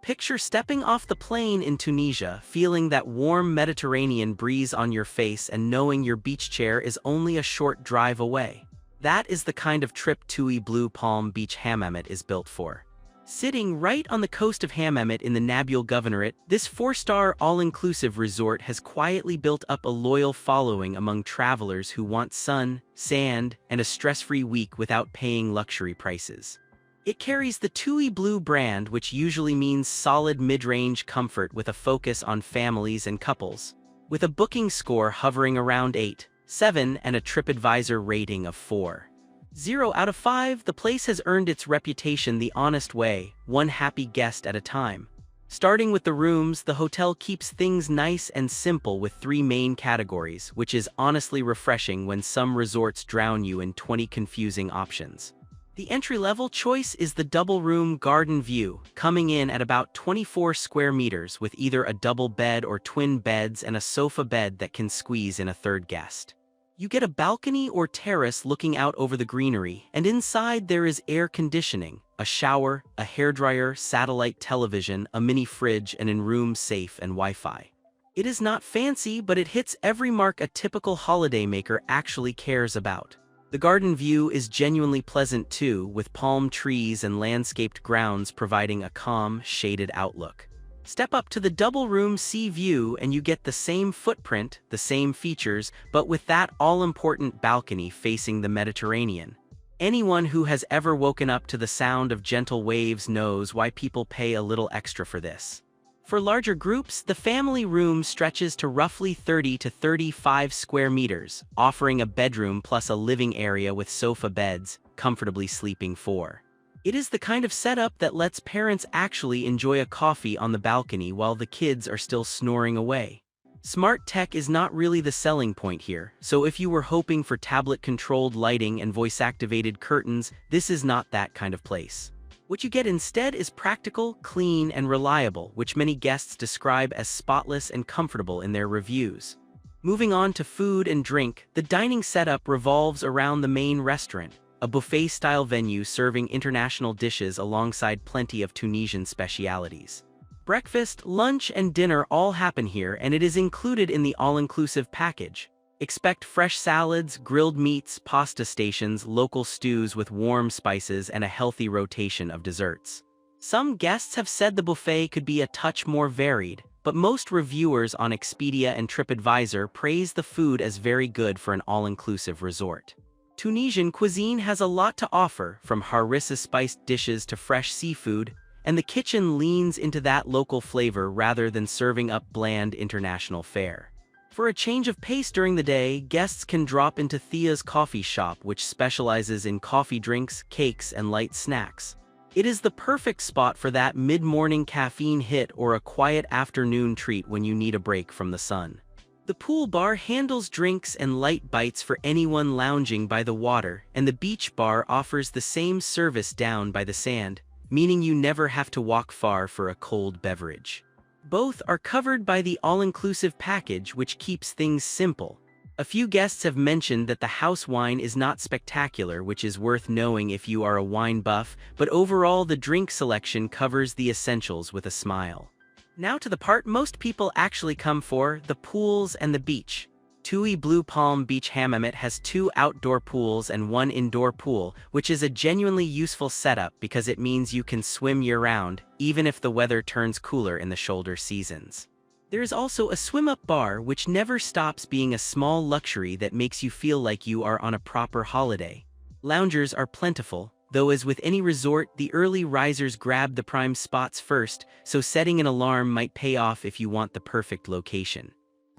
Picture stepping off the plane in Tunisia, feeling that warm Mediterranean breeze on your face and knowing your beach chair is only a short drive away. That is the kind of trip TUI Blue Palm Beach Hammamet is built for. Sitting right on the coast of Hammamet in the Nabil Governorate, this four-star all-inclusive resort has quietly built up a loyal following among travelers who want sun, sand, and a stress-free week without paying luxury prices. It carries the TUI Blue brand, which usually means solid mid-range comfort with a focus on families and couples. With a booking score hovering around 8.7 and a TripAdvisor rating of 4.0 out of 5, the place has earned its reputation the honest way, one happy guest at a time. Starting with the rooms, the hotel keeps things nice and simple with 3 main categories, which is honestly refreshing when some resorts drown you in 20 confusing options. The entry-level choice is the double-room garden view, coming in at about 24 square meters with either a double bed or twin beds and a sofa bed that can squeeze in a third guest. You get a balcony or terrace looking out over the greenery, and inside there is air conditioning, a shower, a hairdryer, satellite television, a mini fridge, and in-room safe and Wi-Fi. It is not fancy, but it hits every mark a typical holidaymaker actually cares about. The garden view is genuinely pleasant too, with palm trees and landscaped grounds providing a calm, shaded outlook. Step up to the double-room sea view and you get the same footprint, the same features, but with that all-important balcony facing the Mediterranean. Anyone who has ever woken up to the sound of gentle waves knows why people pay a little extra for this. For larger groups, the family room stretches to roughly 30 to 35 square meters, offering a bedroom plus a living area with sofa beds, comfortably sleeping 4. It is the kind of setup that lets parents actually enjoy a coffee on the balcony while the kids are still snoring away. Smart tech is not really the selling point here, so if you were hoping for tablet-controlled lighting and voice-activated curtains, this is not that kind of place. What you get instead is practical, clean, and reliable, which many guests describe as spotless and comfortable in their reviews. Moving on to food and drink, the dining setup revolves around the main restaurant, a buffet-style venue serving international dishes alongside plenty of Tunisian specialities. Breakfast, lunch, and dinner all happen here, and it is included in the all-inclusive package. Expect fresh salads, grilled meats, pasta stations, local stews with warm spices, and a healthy rotation of desserts. Some guests have said the buffet could be a touch more varied, but most reviewers on Expedia and TripAdvisor praise the food as very good for an all-inclusive resort. Tunisian cuisine has a lot to offer, from harissa-spiced dishes to fresh seafood, and the kitchen leans into that local flavor rather than serving up bland international fare. For a change of pace during the day, guests can drop into Thea's coffee shop, which specializes in coffee drinks, cakes, and light snacks. It is the perfect spot for that mid-morning caffeine hit or a quiet afternoon treat when you need a break from the sun. The pool bar handles drinks and light bites for anyone lounging by the water, and the beach bar offers the same service down by the sand, meaning you never have to walk far for a cold beverage. Both are covered by the all-inclusive package, which keeps things simple. A few guests have mentioned that the house wine is not spectacular, which is worth knowing if you are a wine buff, but overall the drink selection covers the essentials with a smile. Now to the part most people actually come for, the pools and the beach. TUI Blue Palm Beach Hammamet has 2 outdoor pools and 1 indoor pool, which is a genuinely useful setup because it means you can swim year-round, even if the weather turns cooler in the shoulder seasons. There is also a swim-up bar, which never stops being a small luxury that makes you feel like you are on a proper holiday. Loungers are plentiful, though as with any resort, the early risers grab the prime spots first, so setting an alarm might pay off if you want the perfect location.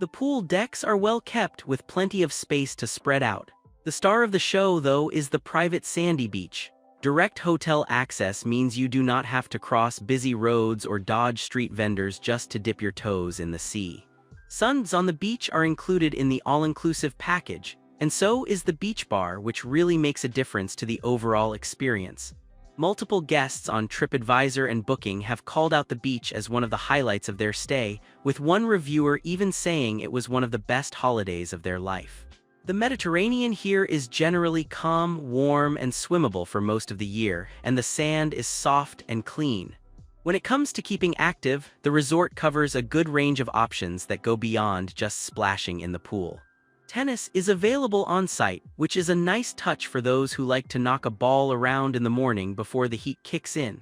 The pool decks are well kept with plenty of space to spread out. The star of the show, though, is the private sandy beach. Direct hotel access means you do not have to cross busy roads or dodge street vendors just to dip your toes in the sea. Suns on the beach are included in the all-inclusive package, and so is the beach bar, which really makes a difference to the overall experience. Multiple guests on TripAdvisor and Booking have called out the beach as one of the highlights of their stay, with one reviewer even saying it was one of the best holidays of their life. The Mediterranean here is generally calm, warm, and swimmable for most of the year, and the sand is soft and clean. When it comes to keeping active, the resort covers a good range of options that go beyond just splashing in the pool. Tennis is available on-site, which is a nice touch for those who like to knock a ball around in the morning before the heat kicks in.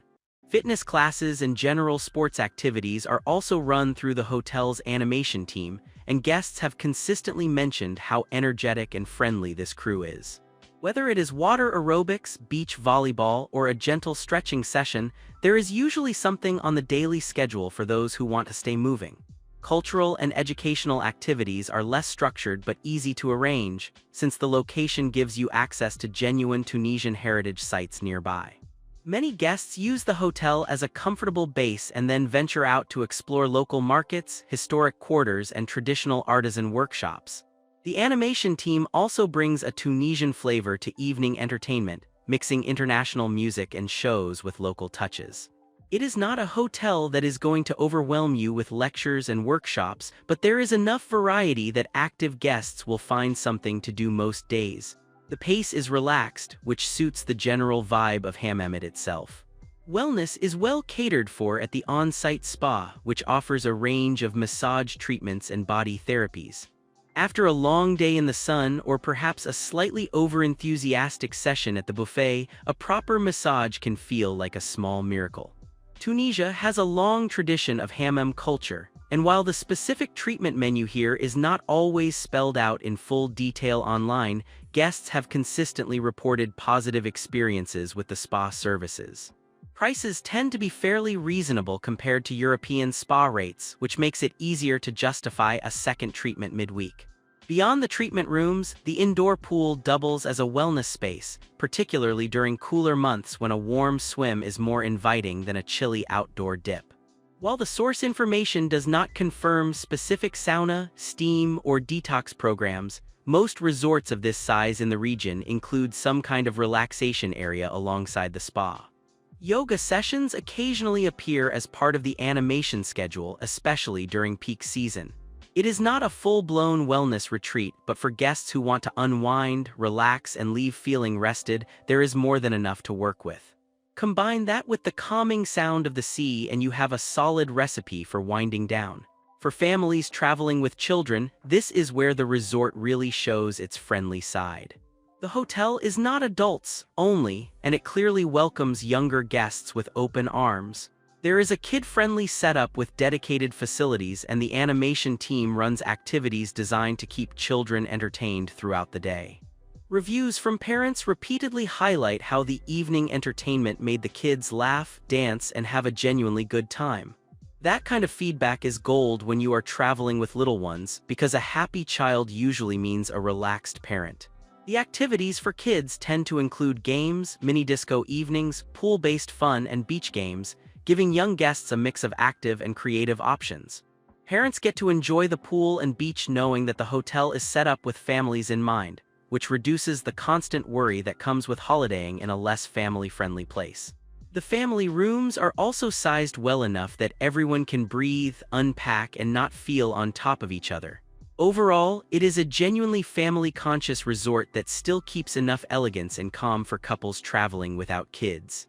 Fitness classes and general sports activities are also run through the hotel's animation team, and guests have consistently mentioned how energetic and friendly this crew is. Whether it is water aerobics, beach volleyball, or a gentle stretching session, there is usually something on the daily schedule for those who want to stay moving. Cultural and educational activities are less structured but easy to arrange, since the location gives you access to genuine Tunisian heritage sites nearby. Many guests use the hotel as a comfortable base and then venture out to explore local markets, historic quarters, and traditional artisan workshops. The animation team also brings a Tunisian flavor to evening entertainment, mixing international music and shows with local touches. It is not a hotel that is going to overwhelm you with lectures and workshops, but there is enough variety that active guests will find something to do most days. The pace is relaxed, which suits the general vibe of Hammamet itself. Wellness is well catered for at the on-site spa, which offers a range of massage treatments and body therapies. After a long day in the sun, or perhaps a slightly over-enthusiastic session at the buffet, a proper massage can feel like a small miracle. Tunisia has a long tradition of hammam culture, and while the specific treatment menu here is not always spelled out in full detail online, guests have consistently reported positive experiences with the spa services. Prices tend to be fairly reasonable compared to European spa rates, which makes it easier to justify a second treatment midweek. Beyond the treatment rooms, the indoor pool doubles as a wellness space, particularly during cooler months when a warm swim is more inviting than a chilly outdoor dip. While the source information does not confirm specific sauna, steam, or detox programs, most resorts of this size in the region include some kind of relaxation area alongside the spa. Yoga sessions occasionally appear as part of the animation schedule, especially during peak season. It is not a full-blown wellness retreat, but for guests who want to unwind, relax, and leave feeling rested, there is more than enough to work with. Combine that with the calming sound of the sea and you have a solid recipe for winding down. For families traveling with children, this is where the resort really shows its friendly side. The hotel is not adults only, and it clearly welcomes younger guests with open arms. There is a kid-friendly setup with dedicated facilities, and the animation team runs activities designed to keep children entertained throughout the day. Reviews from parents repeatedly highlight how the evening entertainment made the kids laugh, dance, and have a genuinely good time. That kind of feedback is gold when you are traveling with little ones, because a happy child usually means a relaxed parent. The activities for kids tend to include games, mini-disco evenings, pool-based fun, and beach games, giving young guests a mix of active and creative options. Parents get to enjoy the pool and beach knowing that the hotel is set up with families in mind, which reduces the constant worry that comes with holidaying in a less family-friendly place. The family rooms are also sized well enough that everyone can breathe, unpack, and not feel on top of each other. Overall, it is a genuinely family-conscious resort that still keeps enough elegance and calm for couples traveling without kids.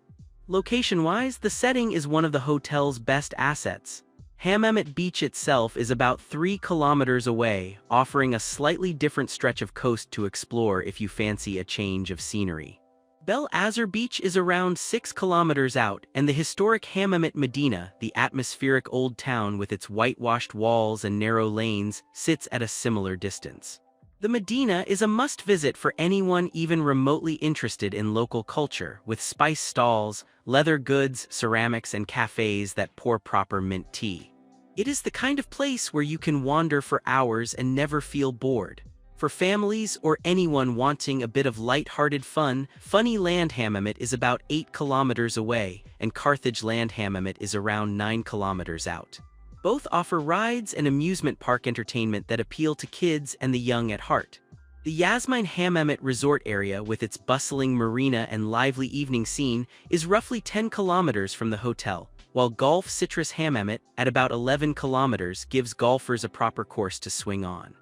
Location-wise, the setting is one of the hotel's best assets. Hammamet Beach itself is about 3 kilometers away, offering a slightly different stretch of coast to explore if you fancy a change of scenery. Bel Azhar Beach is around 6 kilometers out, and the historic Hammamet Medina, the atmospheric old town with its whitewashed walls and narrow lanes, sits at a similar distance. The Medina is a must-visit for anyone even remotely interested in local culture, with spice stalls, leather goods, ceramics, and cafes that pour proper mint tea. It is the kind of place where you can wander for hours and never feel bored. For families or anyone wanting a bit of light-hearted fun, Funny Land Hammamet is about 8 kilometers away, and Carthage Land Hammamet is around 9 kilometers out. Both offer rides and amusement park entertainment that appeal to kids and the young at heart. The Yasmine Hammamet resort area, with its bustling marina and lively evening scene, is roughly 10 kilometers from the hotel, while Golf Citrus Hammamet, at about 11 kilometers, gives golfers a proper course to swing on.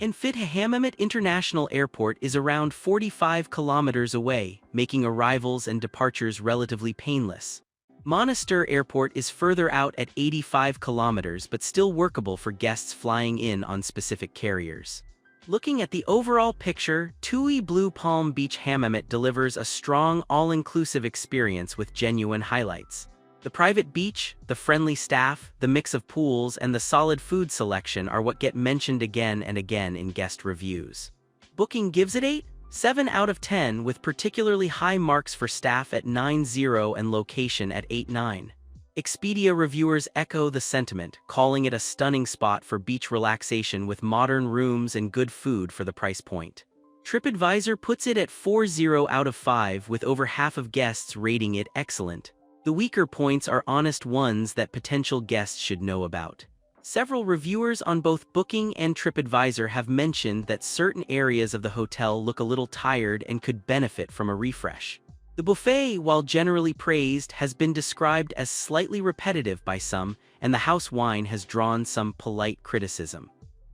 And Hammamet International Airport is around 45 kilometers away, making arrivals and departures relatively painless. Monastir Airport is further out at 85 kilometers but still workable for guests flying in on specific carriers. Looking at the overall picture, TUI Blue Palm Beach Hammamet delivers a strong all-inclusive experience with genuine highlights. The private beach, the friendly staff, the mix of pools, and the solid food selection are what get mentioned again and again in guest reviews. Booking gives it 7 out of 10, with particularly high marks for staff at 9.0 and location at 8.9. Expedia reviewers echo the sentiment, calling it a stunning spot for beach relaxation with modern rooms and good food for the price point. TripAdvisor puts it at 4.0 out of 5, with over half of guests rating it excellent. The weaker points are honest ones that potential guests should know about. Several reviewers on both Booking and TripAdvisor have mentioned that certain areas of the hotel look a little tired and could benefit from a refresh. The buffet, while generally praised, has been described as slightly repetitive by some, and the house wine has drawn some polite criticism.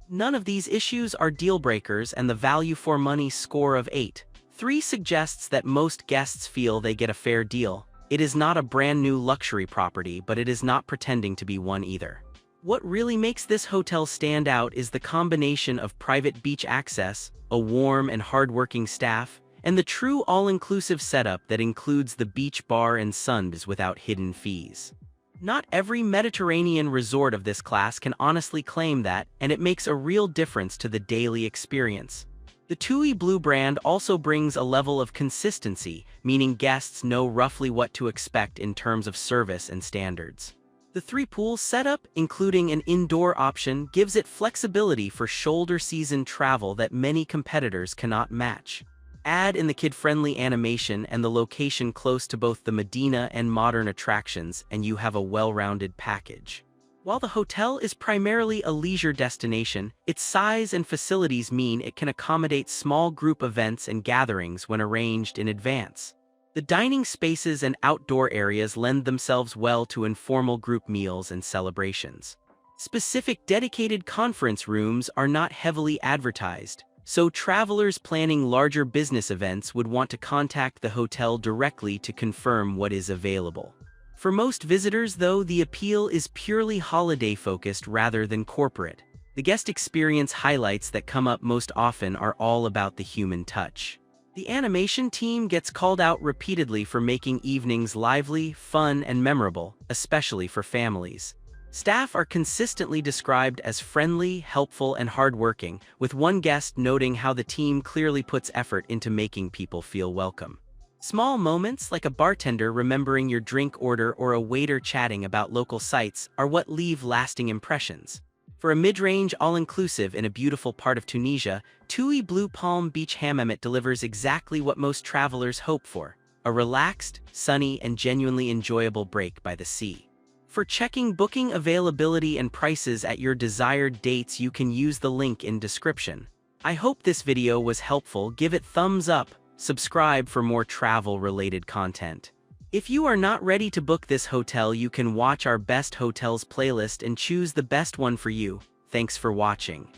None of these issues are deal breakers, and the value for money score of 8.3 suggests that most guests feel they get a fair deal. It is not a brand new luxury property, but it is not pretending to be one either. What really makes this hotel stand out is the combination of private beach access, a warm and hardworking staff, and the true all-inclusive setup that includes the beach bar and suns without hidden fees. Not every Mediterranean resort of this class can honestly claim that, and it makes a real difference to the daily experience. The TUI Blue brand also brings a level of consistency, meaning guests know roughly what to expect in terms of service and standards. The 3-pool setup, including an indoor option, gives it flexibility for shoulder season travel that many competitors cannot match. Add in the kid-friendly animation and the location close to both the Medina and modern attractions, and you have a well-rounded package. While the hotel is primarily a leisure destination, its size and facilities mean it can accommodate small group events and gatherings when arranged in advance. The dining spaces and outdoor areas lend themselves well to informal group meals and celebrations. Specific dedicated conference rooms are not heavily advertised, so travelers planning larger business events would want to contact the hotel directly to confirm what is available. For most visitors, though, the appeal is purely holiday-focused rather than corporate. The guest experience highlights that come up most often are all about the human touch. The animation team gets called out repeatedly for making evenings lively, fun, and memorable, especially for families. Staff are consistently described as friendly, helpful, and hardworking, with one guest noting how the team clearly puts effort into making people feel welcome. Small moments, like a bartender remembering your drink order or a waiter chatting about local sites, are what leave lasting impressions. For a mid-range all-inclusive in a beautiful part of Tunisia, TUI Blue Palm Beach Hammamet delivers exactly what most travelers hope for: a relaxed, sunny, and genuinely enjoyable break by the sea. For checking booking availability and prices at your desired dates, you can use the link in description. I hope this video was helpful. Give it thumbs up. Subscribe for more travel-related content. If you are not ready to book this hotel, you can watch our best hotels playlist and choose the best one for you. Thanks for watching.